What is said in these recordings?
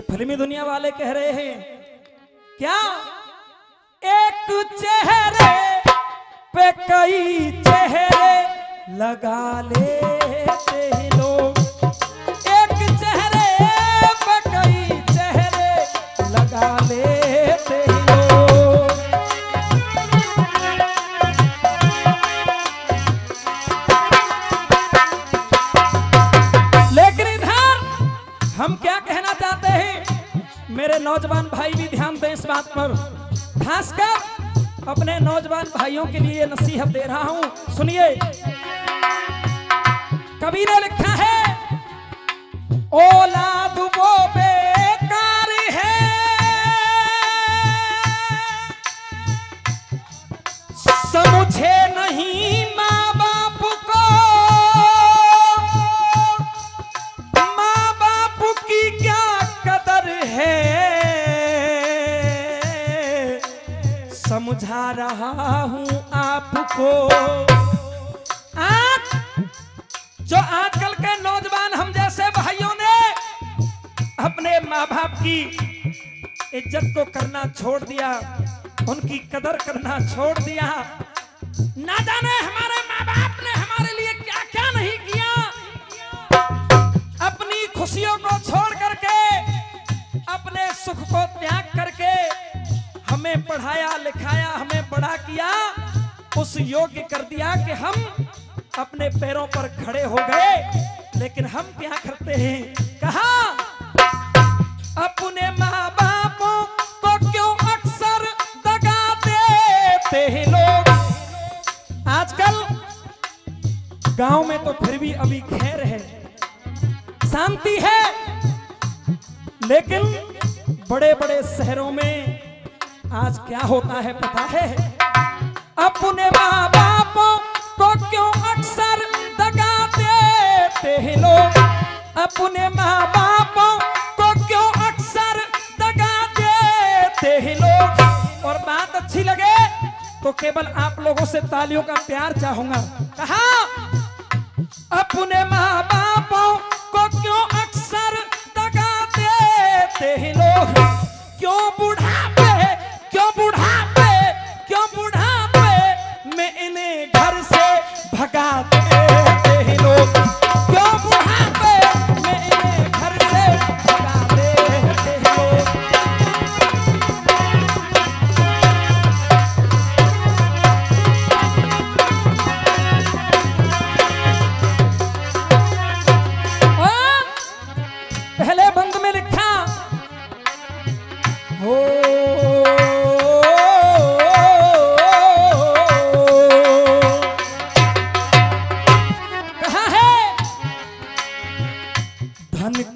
फिल्मी दुनिया वाले कह रहे हैं क्या, एक चेहरे पे कई चेहरे लगा लेते हैं लोग, एक चेहरे पे कई चेहरे लगा लेते हैं लोग। लेकिन इधर हम क्या कहना चाहते हैं, मेरे नौजवान भाई भी ध्यान दें इस बात पर, खासकर अपने नौजवान भाइयों के लिए नसीहत दे रहा हूं। सुनिए, कवि ने लिखा है, औलाद वो बेकार है, समझे नहीं माँ बाप को, माँ बाप की क्या कदर है, समझा रहा हूं आपको। आज जो आजकल के नौजवान हम जैसे भाइयों ने अपने माँ बाप की इज्जत को करना छोड़ दिया, उनकी कदर करना छोड़ दिया, ना जाने हमारे माँ बाप ने हमारे लिए क्या क्या नहीं किया, अपनी खुशियों को छोड़ करके, अपने सुख को त्याग करके हमें पढ़ाया लिखाया, हमें बड़ा किया, उस योग्य कर दिया कि हम अपने पैरों पर खड़े हो गए। लेकिन हम क्या करते हैं, कहा अपने माँ बापों को क्यों अक्सर दगा देते हैं लोग। आजकल गांव में तो फिर भी अभी खैर है, शांति है, लेकिन बड़े बड़े शहरों में आज क्या होता है पता है, अपने माँ बापों को क्यों अक्सर दगा देते हैं लोग, अपने माँ बापों को क्यों अक्सर दगा देते हैं लोग। और बात अच्छी लगे तो केवल आप लोगों से तालियों का प्यार चाहूंगा। कहा अपने माँ बापों को क्यों अक्सर दगा देते हैं लोग, क्यों बुढ़ापे, क्यों बुढ़ापे, क्यों बुढ़ापे में इन्हें घर से भगा देते हैं लोग, क्यों बुढ़ापे में इन्हें घर से भगा देते हैं लोग। और पहले बंद में लिखा हो,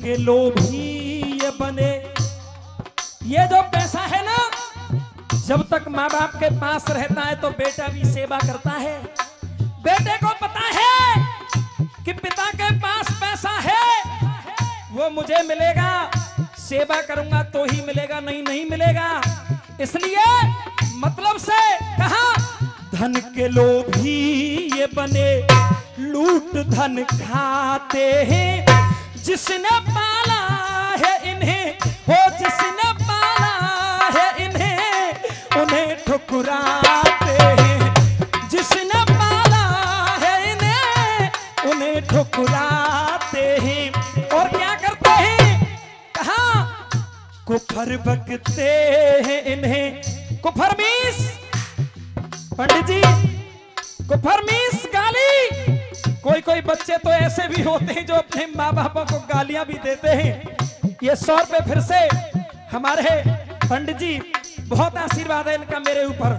के लोभी ये बने, ये जो पैसा है ना, जब तक माँ बाप के पास रहता है तो बेटा भी सेवा करता है। बेटे को पता है कि पिता के पास पैसा है, वो मुझे मिलेगा, सेवा करूंगा तो ही मिलेगा, नहीं नहीं मिलेगा। इसलिए मतलब से कहा धन के लोभी ये बने, लूट धन खाते हैं, जिसने पाला है इन्हें, हो जिसने पाला है इन्हें, उन्हें ठुकराते हैं, जिसने पाला है इन्हें, उन्हें ठुकराते हैं। और क्या करते हैं, कहा कुफर बकते हैं इन्हें, कुफर मींस पंडित जी, कुफर मींस गाली। कोई कोई बच्चे तो ऐसे भी होते हैं जो अपने माँ बापों को गालियां भी देते हैं। ये 100 रुपए फिर से हमारे पंडित जी, बहुत आशीर्वाद है इनका मेरे ऊपर,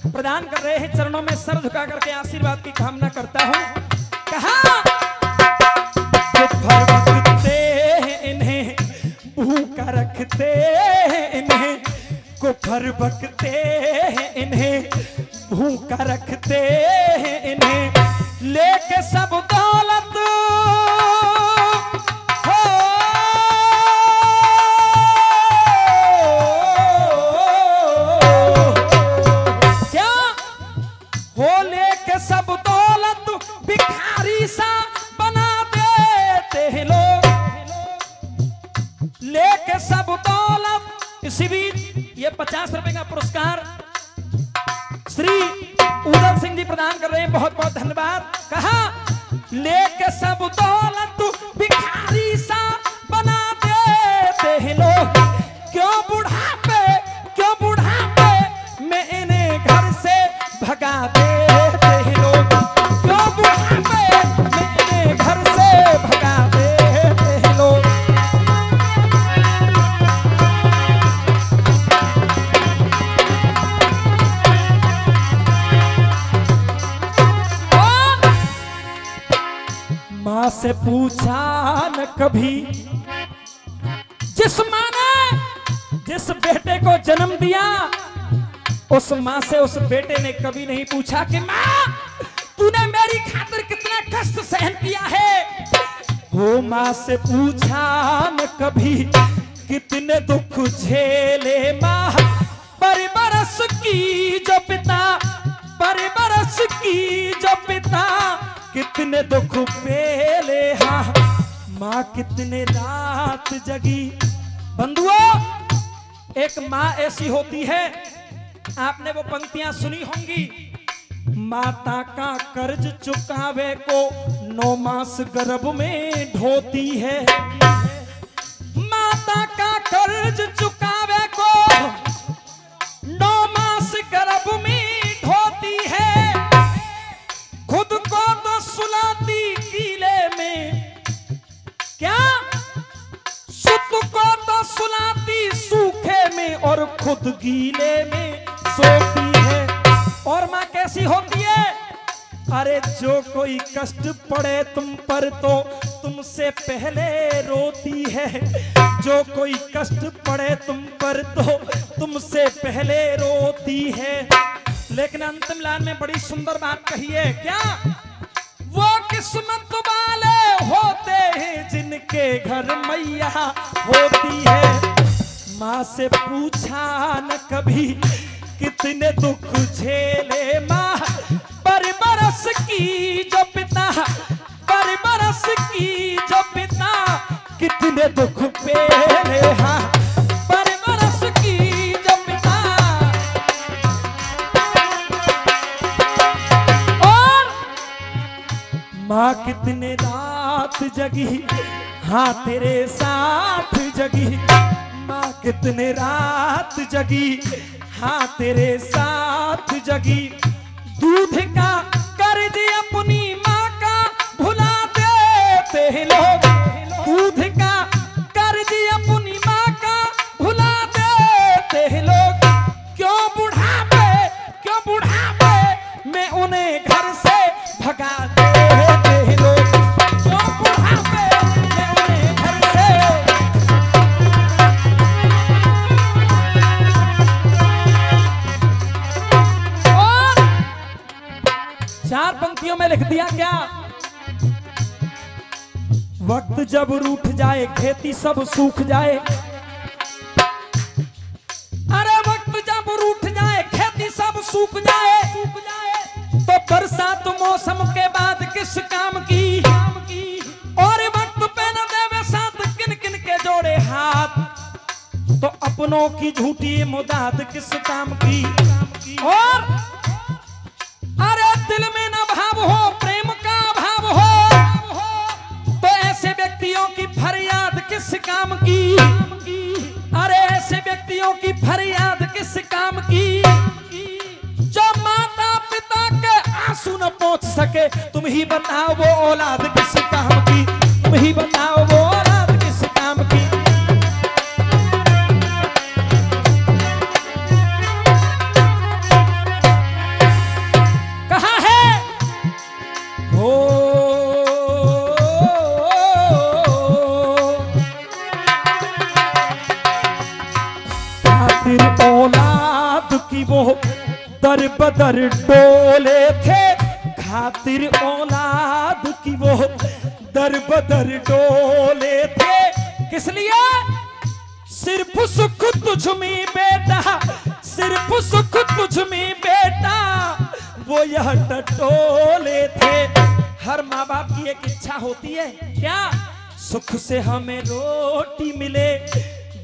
प्रदान कर रहे हैं, चरणों में सर झुका करके आशीर्वाद की कामना करता हूं। कहा रखते हैं इन्हें, भूखा रखते हैं इन्हें, कुफर बकते हैं इन्हें, भूखा रखते हैं इन्हें, लेके सब दौलत हो, क्या हो, लेके सब दौलत भिखारी सा बना देते हैं लोग, लेके सब जी प्रदान कर रहे हैं, बहुत बहुत धन्यवाद। कहा लेके सब दौलत भिखारी सा बना देते हैं लोग, क्यों बुढ़ापे में इन्हें घर से भगा देते हैं लोग, क्यों बुढ़ापे में इन्हें घर से भगा देते हैं लोग। माँ से पूछा न कभी, जिस माँ ने जिस बेटे को जन्म दिया उस माँ से उस बेटे ने कभी नहीं पूछा कि माँ तूने मेरी खातिर कितना कष्ट सहन किया है। वो माँ से पूछा न कभी कितने दुख झेले माँ, बरस की जो पिता, बरस की जो पिता कितने दुख पेले। हाँ माँ कितने रात जगी। बंधुओं, एक माँ ऐसी होती है, आपने वो पंक्तियां सुनी होंगी, माता का कर्ज चुकावे को 9 मास गर्भ में ढोती है। माता का कर्ज चुकावे को 9 मास गर्भ में ढोती है, खुद को तो सुलाती गीले में, क्या सुत को तो सुलाती सूखे में और खुद गीले में सोती है। और माँ कैसी होती है? अरे जो कोई कष्ट पड़े तुम पर तो तुमसे पहले रोती है, जो कोई कष्ट पड़े तुम पर तो तुमसे पहले रोती है। लेकिन अंतिम लाइन में बड़ी सुंदर बात कही है, क्या वो किस्मत वाले होते हैं जिनके घर मैया होती है। माँ से पूछा न कभी कितने दुख झेले माँ, बरस की जो पिता, बरस की जो पिता कितने दुख पेले। हाँ बरस की जो पिता। और माँ कितने रात जगी, हाँ तेरे साथ जगी, माँ कितने रात जगी, हाँ तेरे साथ जगी। दूध का कर्ज अपनी माँ का भुला देते हैं लोग, दूध का कर्ज अपनी माँ का भुला देते हैं लोग, क्यों बुढ़ापे में उन्हें घर से भगा देते हैं लोग, क्यों बुढ़ापे में उन्हें घर से। और 4 पंक्तियों में लिख दिया क्या, वक्त जब रूठ जाए खेती सब सूख जाए। अरे वक्त जब रूठ जाए खेती सब सूख जाए, तो बरसात मौसम के बाद किस काम की। और वक्त पे न देवे साथ किन किन के जोड़े हाथ, तो अपनों की झूठी मुदाद किस काम की। और अरे दिल में न भाव हो, प्रेम का भाव हो, तो ऐसे व्यक्तियों की फरियाद किस काम की। अरे ऐसे व्यक्तियों की फरियाद किस काम की, जो माता पिता के आंसू न पहुंच सके। तुम ही बताओ वो औलाद किस काम की, तुम ही बताओ वो औलाद किस काम की। कहाँ है हो खातिर औलाद की वो दर बदर डोले थे, खातिर औलाद की वो दर बदर डोले थे। किस लिए? सिर्फ सुख तुझ में बेटा, सिर्फ सुख तुझ में बेटा, वो यह टटोले थे। हर माँ बाप की एक इच्छा होती है, क्या? सुख से हमें रोटी मिले,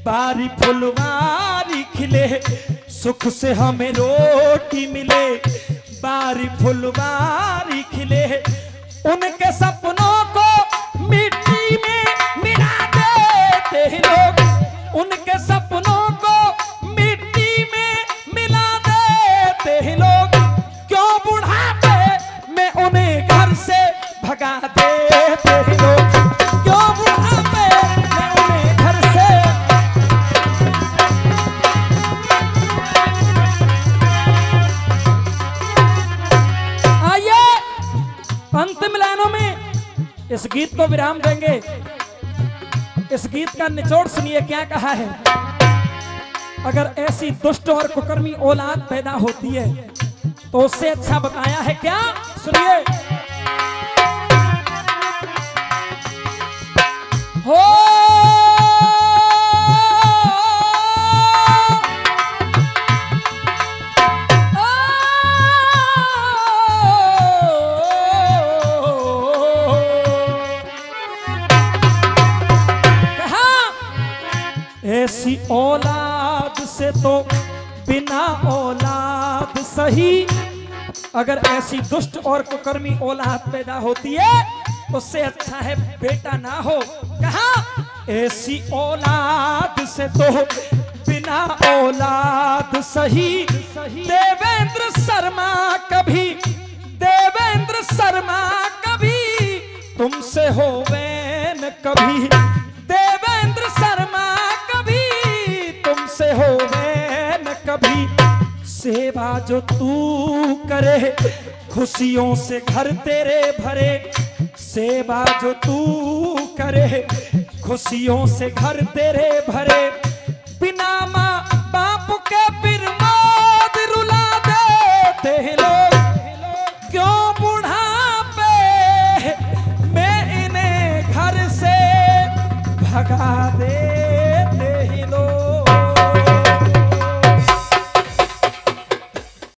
बारी फुलवारी खिले। सुख से हमें रोटी मिले, बारी फुलवारी खिले, उनके सपनों को मिट्टी में मिला देते हैं लोग, उनके सपनों को मिट्टी में मिला देते हैं लोग। क्यों बुढ़ापे में उन्हें घर से भगा देते हैं लोग, क्यों बुढ़ापे में उन्हें घर से। आइए अंतिम लाइनों में इस गीत को विराम देंगे। इस गीत का निचोड़ सुनिए क्या कहा है। अगर ऐसी दुष्ट और कुकर्मी औलाद पैदा होती है तो उससे अच्छा बताया है क्या, सुनिए। हो ऐसी औलाद से तो बिना औलाद सही। अगर ऐसी दुष्ट और कुकर्मी औलाद पैदा होती है उससे अच्छा है बेटा ना हो। कहा ऐसी औलाद से तो बिना औलाद सही। देवेंद्र शर्मा कभी, देवेंद्र शर्मा कभी तुमसे होवे न कभी, देवेंद्र शर्मा तुमसे होवे न कभी। सेवा जो तू करे खुशियों से घर तेरे भरे, सेवा जो तू करे खुशियों से घर तेरे भरे। बिना